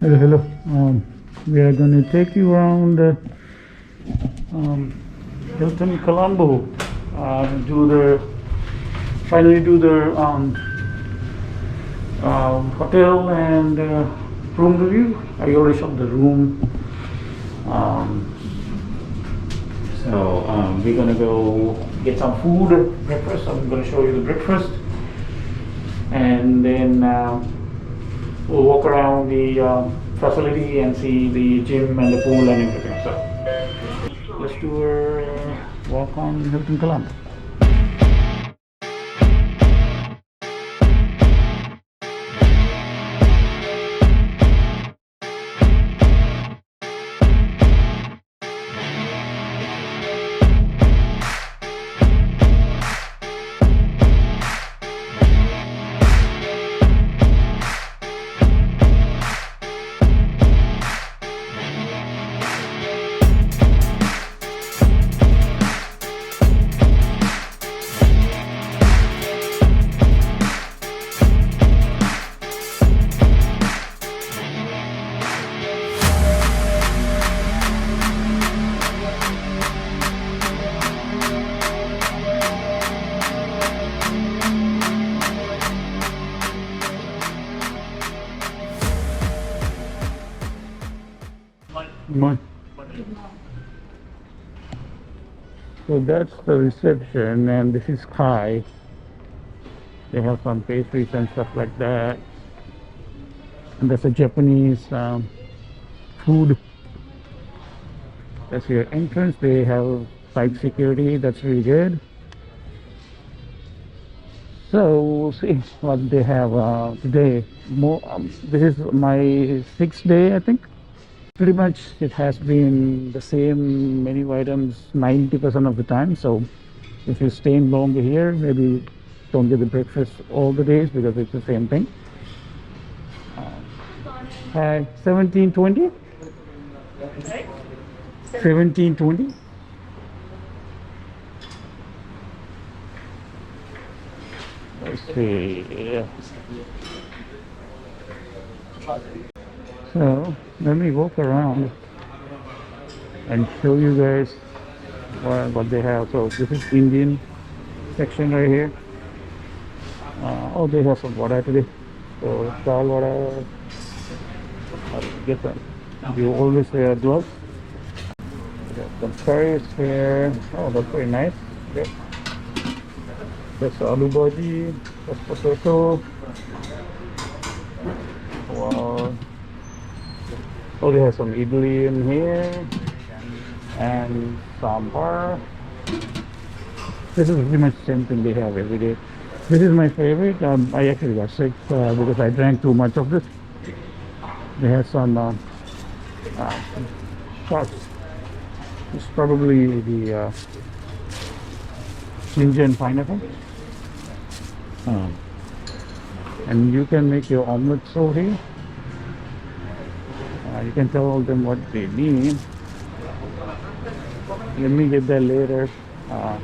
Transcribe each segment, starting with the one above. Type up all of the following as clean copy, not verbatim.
Hello, hello. We are going to take you around Hilton Colombo. Do the finally do the hotel and room review. I already showed the room. We're gonna go get some food, breakfast. I'm gonna show you the breakfast, and then we'll walk around the facility and see the gym and the pool and everything. So let's do a walk on Hilton Colombo. Mon- So that's the reception, and this is Kai. They have some pastries and stuff like that. And that's a Japanese food. That's your entrance. They have site security. That's really good. So we'll see what they have today. More. This is my sixth day, I think. Pretty much it has been the same menu items 90% of the time. So if you're staying longer here, maybe don't get the breakfast all the days because it's the same thing. 1720. 1720. Let's see. Yeah. So let me walk around and show you guys what they have. So this is Indian section right here. Oh, they have some vada today. So dal vada. Get them. You always wear gloves. Got some curries here. Oh, that's very nice. Okay. That's aloo bhaji. That's potato. Wow. Oh, they have some idli in here and sambar. This is pretty much the same thing they have every day. This is my favorite. I actually got sick because I drank too much of this. They have some shots. It's probably the ginger and pineapple. And you can make your omelets over here. You can tell them what they need. Let me get that later. And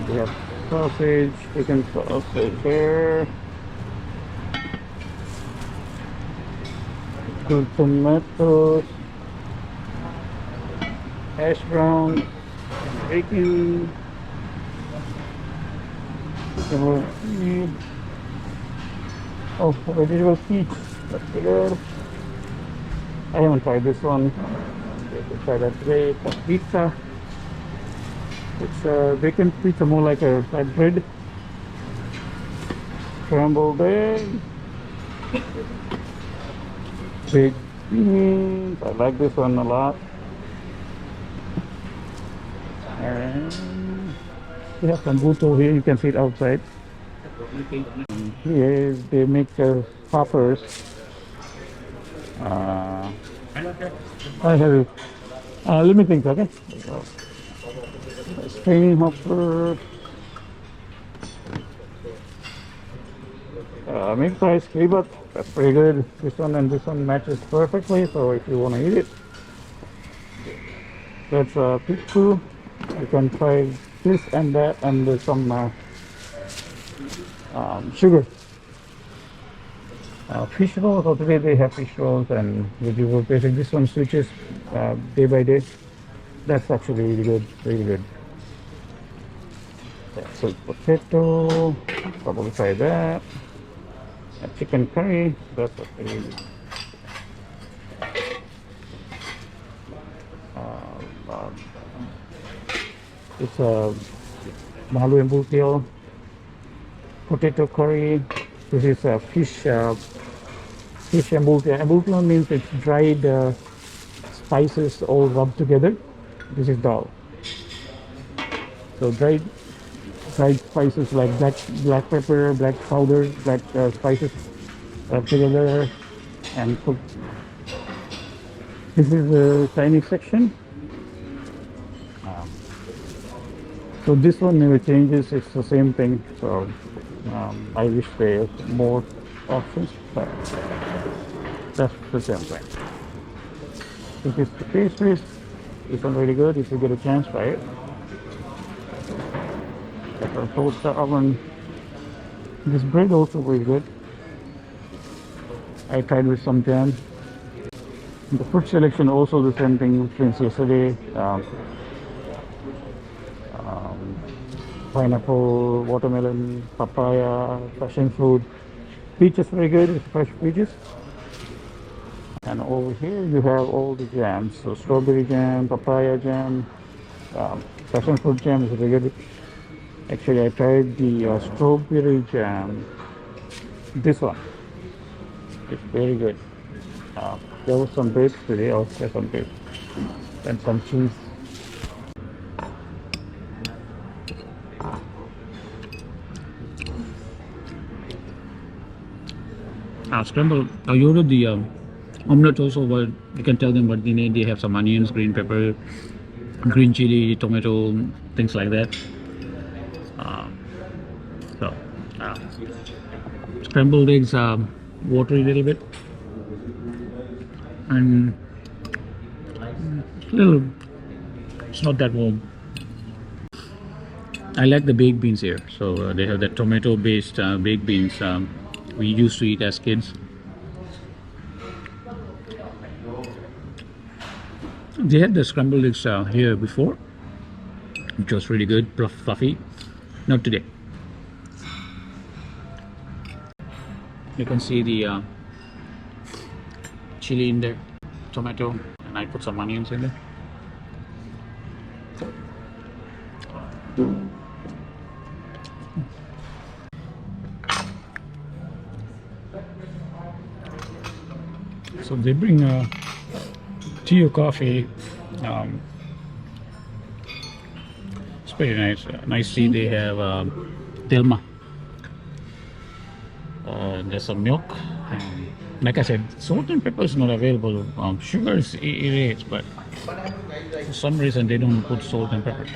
we have sausage, chicken sausage here. Two tomatoes, hash browns, bacon. Oh, vegetable peach. That's good. I haven't tried this one. We'll try that today. Pizza. It's bacon pizza, more like a flatbread. Scrambled egg. Baked beans. I like this one a lot. And we have some buto here. You can see it outside. Here they make poppers. I have it. Let me think, okay? String hopper. Make price 3 baht. That's pretty good. This one and this one matches perfectly. So if you want to eat it, that's pickle. You can try this and that, and there's some sugar. Fish rolls, so today they have fish rolls and vegetable basic. This one switches day by day. That's actually really good, really good. Yeah, so potato, probably try that. Chicken curry, that's what really good. Uh, it's a malu and bultiel, potato curry. This is a fish and bultiel. And bultiel means it's dried spices all rubbed together. This is dal. So dried spices like black pepper, black powder, black spices rubbed together and cooked. This is the Chinese section. Um, so this one never changes. It's the same thing. So I wish they had more options, but that's the same thing. This is the pastries. This one really good. If you get a chance, try it. Pepper toaster oven. This bread also very good. I tried with some jam. The fruit selection also the same thing since yesterday. Pineapple, watermelon, papaya, passion fruit. Peaches very good. It's fresh peaches. And over here you have all the jams. So strawberry jam, papaya jam, passion fruit jam is very good. Actually, I tried the strawberry jam. This one, it's very good. There was some grapes today. Oh, there's some grapes and some cheese. Scrambled. You ordered the omelette also, but you can tell them what they need. They have some onions, green pepper, green chili, tomato, things like that. So, scrambled eggs are watery a little bit, and little. It's not that warm. I like the baked beans here. So they have the tomato-based baked beans we used to eat as kids. They had the scrambled eggs here before, which was really good, fluffy. Not today. You can see the chili in there, tomato, and I put some onions in there. So they bring tea or coffee. It's pretty nice. Nice tea. They have Delma. There's some milk. And like I said, salt and pepper is not available. Sugar is it is, but for some reason they don't put salt and pepper.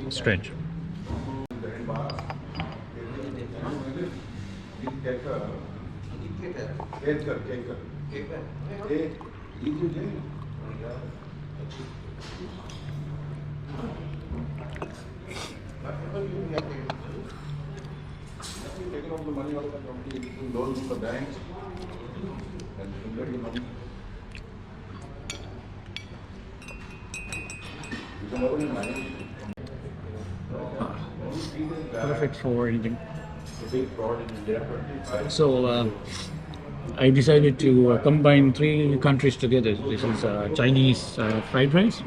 Strange. Perfect for anything. So I decided to combine three countries together. This is Chinese fried rice.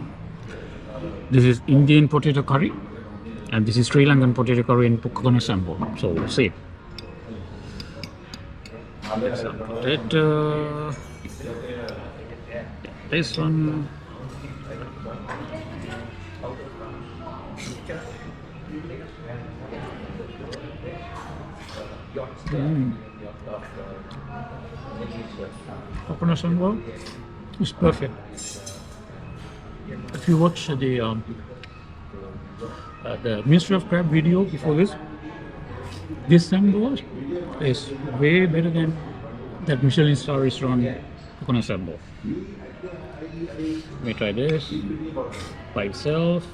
This is Indian potato curry, and this is Sri Lankan potato curry and coconut sambal. So we'll see. There's some potato. This one. Coconut sambal is perfect. If you watch the Ministry of Crab video before this sambal is way better than that Michelin star restaurant coconut sambal. Let me try this by itself.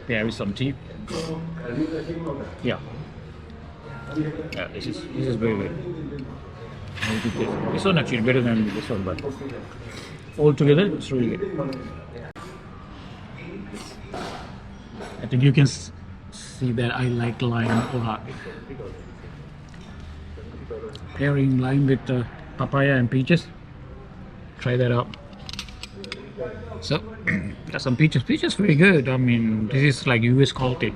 There is some tea. Yeah. Yeah, this is very good. Very good taste. This one actually better than this one, but altogether it's really good. I think you can see that I like lime a lot. Pairing lime with papaya and peaches. Try that out. So, got some peaches. Peaches very good. I mean, this is like US quality.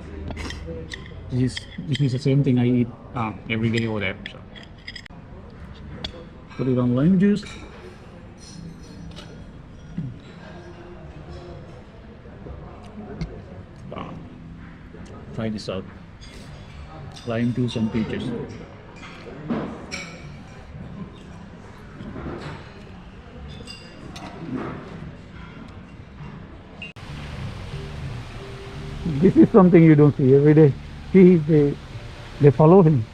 This is the same thing I eat every day over there. So. Put it on lime juice. Try this out. Lime juice and peaches. This is something you don't see every day. See, they follow him.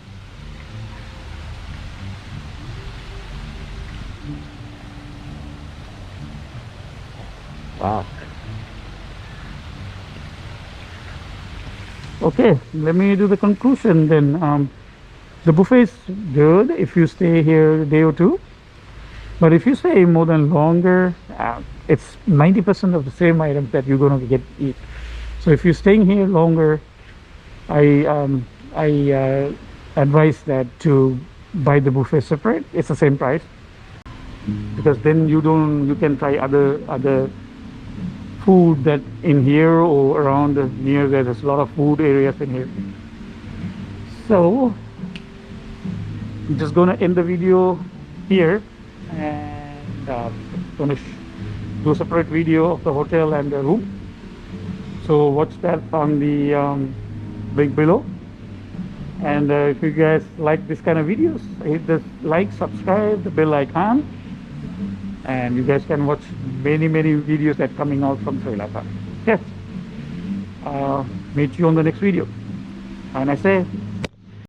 Wow. Okay, let me do the conclusion then. The buffet is good if you stay here a day or two, but if you stay more than longer, it's 90% of the same items that you're gonna eat. So if you're staying here longer, I advise that to buy the buffet separate. It's the same price, because then you can try other food that in here or around near there. There's a lot of food areas in here. So I'm just gonna end the video here, and gonna do a separate video of the hotel and the room. So watch that on the link below. And if you guys like this kind of videos, hit the like, subscribe, the bell icon, and you guys can watch many videos that coming out from Sri Lanka. Yes. Meet you on the next video. And I say